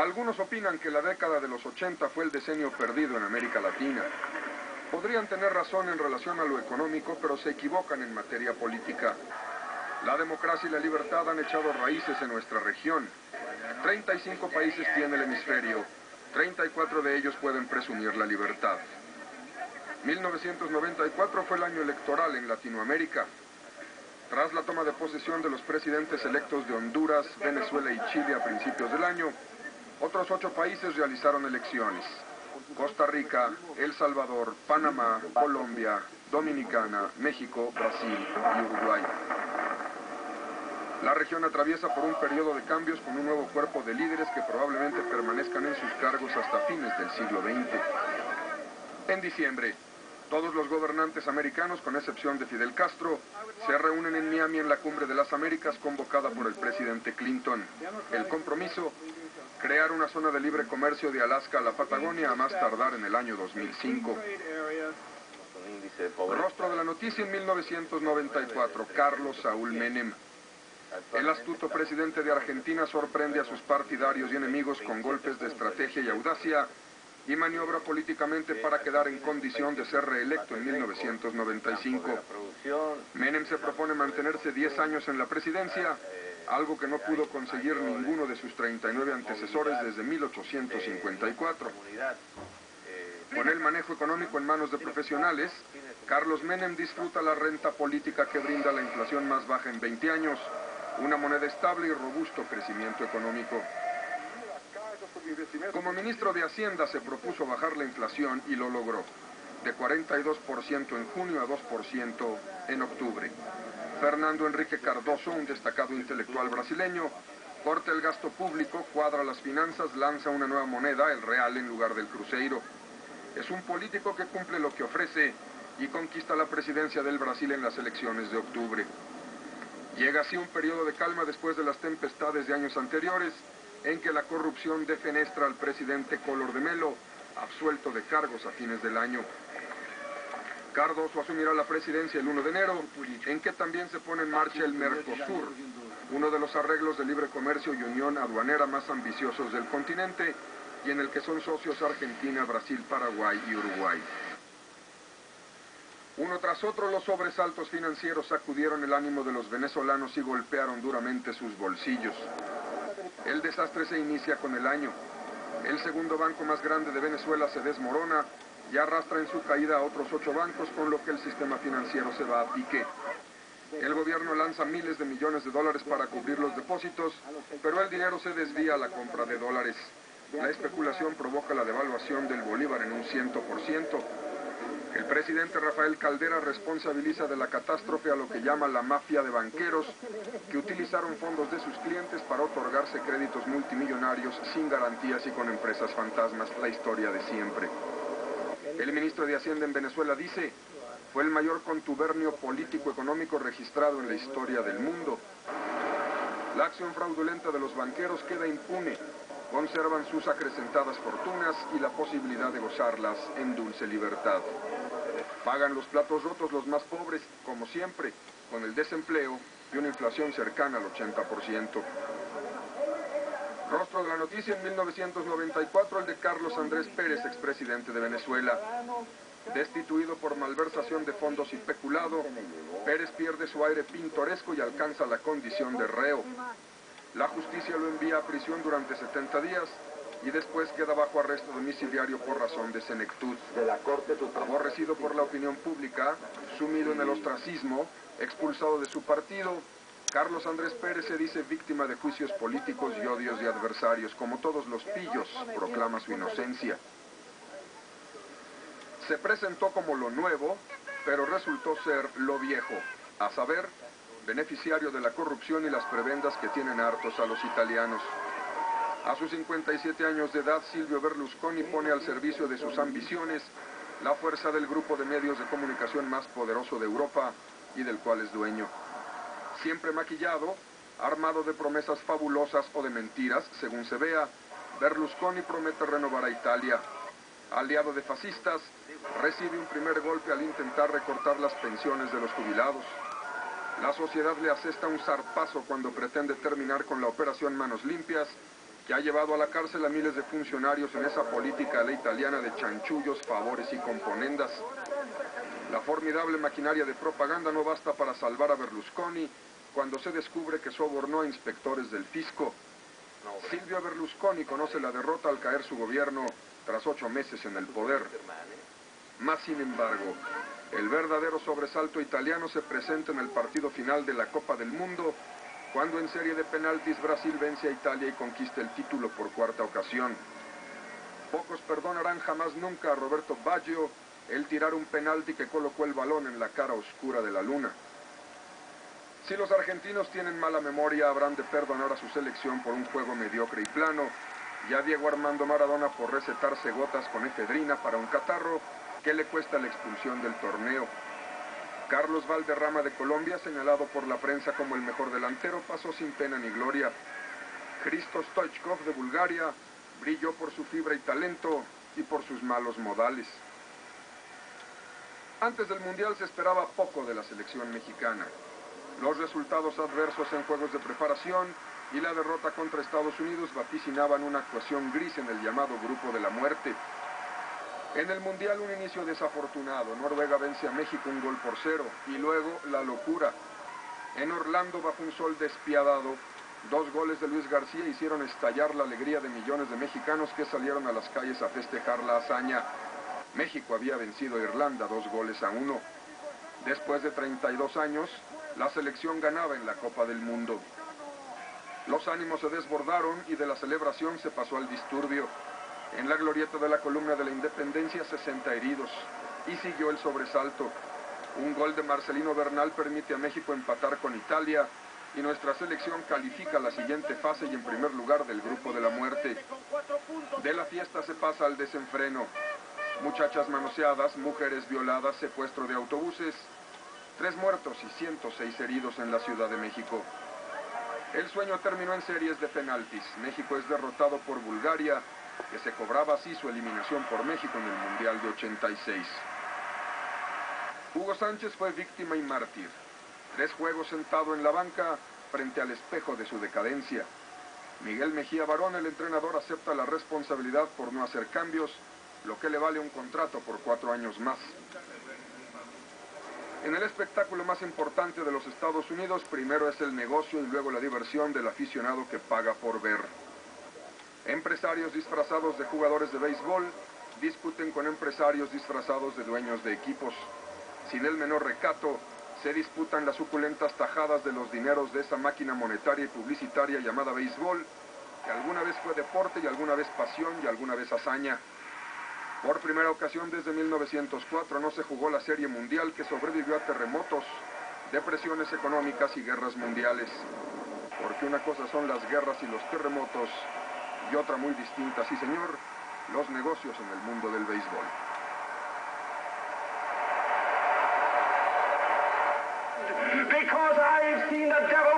Algunos opinan que la década de los 80 fue el decenio perdido en América Latina. Podrían tener razón en relación a lo económico, pero se equivocan en materia política. La democracia y la libertad han echado raíces en nuestra región. 35 países tiene el hemisferio, 34 de ellos pueden presumir la libertad. 1994 fue el año electoral en Latinoamérica. Tras la toma de posesión de los presidentes electos de Honduras, Venezuela y Chile a principios del año, otros 8 países realizaron elecciones: Costa Rica, El Salvador, Panamá, Colombia, Dominicana, México, Brasil y Uruguay. La región atraviesa por un periodo de cambios con un nuevo cuerpo de líderes que probablemente permanezcan en sus cargos hasta fines del siglo XX. En diciembre, todos los gobernantes americanos, con excepción de Fidel Castro, se reúnen en Miami en la Cumbre de las Américas convocada por el presidente Clinton. El compromiso: crear una zona de libre comercio de Alaska a la Patagonia a más tardar en el año 2005. Rostro de la noticia en 1994, Carlos Saúl Menem. El astuto presidente de Argentina sorprende a sus partidarios y enemigos con golpes de estrategia y audacia y maniobra políticamente para quedar en condición de ser reelecto en 1995. Menem se propone mantenerse 10 años en la presidencia, algo que no pudo conseguir ninguno de sus 39 antecesores desde 1854. Con el manejo económico en manos de profesionales, Carlos Menem disfruta la renta política que brinda la inflación más baja en 20 años, una moneda estable y robusto crecimiento económico. Como ministro de Hacienda se propuso bajar la inflación y lo logró, de 42% en junio a 2% en octubre. Fernando Henrique Cardoso, un destacado intelectual brasileño, corta el gasto público, cuadra las finanzas, lanza una nueva moneda, el real en lugar del cruzeiro. Es un político que cumple lo que ofrece y conquista la presidencia del Brasil en las elecciones de octubre. Llega así un periodo de calma después de las tempestades de años anteriores, en que la corrupción defenestra al presidente Collor de Mello, absuelto de cargos a fines del año. Cardoso asumirá la presidencia el 1 de enero, en que también se pone en marcha el Mercosur, uno de los arreglos de libre comercio y unión aduanera más ambiciosos del continente, y en el que son socios Argentina, Brasil, Paraguay y Uruguay. Uno tras otro, los sobresaltos financieros sacudieron el ánimo de los venezolanos y golpearon duramente sus bolsillos. El desastre se inicia con el año. El segundo banco más grande de Venezuela se desmorona y arrastra en su caída a otros 8 bancos, con lo que el sistema financiero se va a pique. El gobierno lanza miles de millones de dólares para cubrir los depósitos, pero el dinero se desvía a la compra de dólares. La especulación provoca la devaluación del bolívar en un 100%. El presidente Rafael Caldera responsabiliza de la catástrofe a lo que llama la mafia de banqueros, que utilizaron fondos de sus clientes para otorgarse créditos multimillonarios sin garantías y con empresas fantasmas, la historia de siempre. El ministro de Hacienda en Venezuela dice: fue el mayor contubernio político-económico registrado en la historia del mundo. La acción fraudulenta de los banqueros queda impune, conservan sus acrecentadas fortunas y la posibilidad de gozarlas en dulce libertad. Pagan los platos rotos los más pobres, como siempre, con el desempleo y una inflación cercana al 80%. Rostro de la noticia en 1994, el de Carlos Andrés Pérez, expresidente de Venezuela. Destituido por malversación de fondos y peculado, Pérez pierde su aire pintoresco y alcanza la condición de reo. La justicia lo envía a prisión durante 70 días y después queda bajo arresto domiciliario por razón de senectud. Aborrecido por la opinión pública, sumido en el ostracismo, expulsado de su partido, Carlos Andrés Pérez se dice víctima de juicios políticos y odios de adversarios. Como todos los pillos, proclama su inocencia. Se presentó como lo nuevo, pero resultó ser lo viejo, a saber, beneficiario de la corrupción y las prebendas que tienen hartos a los italianos. A sus 57 años de edad, Silvio Berlusconi pone al servicio de sus ambiciones la fuerza del grupo de medios de comunicación más poderoso de Europa y del cual es dueño. Siempre maquillado, armado de promesas fabulosas o de mentiras, según se vea, Berlusconi promete renovar a Italia. Aliado de fascistas, recibe un primer golpe al intentar recortar las pensiones de los jubilados. La sociedad le asesta un zarpazo cuando pretende terminar con la operación Manos Limpias que ha llevado a la cárcel a miles de funcionarios en esa política a la italiana de chanchullos, favores y componendas. La formidable maquinaria de propaganda no basta para salvar a Berlusconi cuando se descubre que sobornó a inspectores del fisco. Silvio Berlusconi conoce la derrota al caer su gobierno tras 8 meses en el poder. Más sin embargo, el verdadero sobresalto italiano se presenta en el partido final de la Copa del Mundo, cuando en serie de penaltis Brasil vence a Italia y conquista el título por 4ª ocasión. Pocos perdonarán jamás nunca a Roberto Baggio el tirar un penalti que colocó el balón en la cara oscura de la luna. Si los argentinos tienen mala memoria, habrán de perdonar a su selección por un juego mediocre y plano, y a Diego Armando Maradona por recetarse gotas con efedrina para un catarro que le cuesta la expulsión del torneo. Carlos Valderrama de Colombia, señalado por la prensa como el mejor delantero, pasó sin pena ni gloria. Hristo Stoichkov de Bulgaria brilló por su fibra y talento y por sus malos modales. Antes del Mundial se esperaba poco de la selección mexicana. Los resultados adversos en juegos de preparación y la derrota contra Estados Unidos vaticinaban una actuación gris en el llamado Grupo de la Muerte. En el Mundial un inicio desafortunado. Noruega vence a México 1-0 y luego la locura. En Orlando, bajo un sol despiadado, 2 goles de Luis García hicieron estallar la alegría de millones de mexicanos que salieron a las calles a festejar la hazaña. México había vencido a Irlanda 2-1. Después de 32 años, la selección ganaba en la Copa del Mundo. Los ánimos se desbordaron y de la celebración se pasó al disturbio. En la glorieta de la columna de la Independencia, 60 heridos. Y siguió el sobresalto. Un gol de Marcelino Bernal permite a México empatar con Italia y nuestra selección califica la siguiente fase y en primer lugar del Grupo de la Muerte. De la fiesta se pasa al desenfreno. Muchachas manoseadas, mujeres violadas, secuestro de autobuses, 3 muertos y 106 heridos en la Ciudad de México. El sueño terminó en series de penaltis. México es derrotado por Bulgaria, que se cobraba así su eliminación por México en el Mundial de 86. Hugo Sánchez fue víctima y mártir. 3 juegos sentado en la banca frente al espejo de su decadencia. Miguel Mejía Barón, el entrenador, acepta la responsabilidad por no hacer cambios, lo que le vale un contrato por 4 años más. En el espectáculo más importante de los Estados Unidos, primero es el negocio y luego la diversión del aficionado que paga por ver. Empresarios disfrazados de jugadores de béisbol discuten con empresarios disfrazados de dueños de equipos. Sin el menor recato, se disputan las suculentas tajadas de los dineros de esa máquina monetaria y publicitaria llamada béisbol, que alguna vez fue deporte y alguna vez pasión y alguna vez hazaña. Por primera ocasión desde 1904 no se jugó la Serie Mundial, que sobrevivió a terremotos, depresiones económicas y guerras mundiales. Porque una cosa son las guerras y los terremotos, y otra muy distinta, sí señor, los negocios en el mundo del béisbol. Because I've seen the devil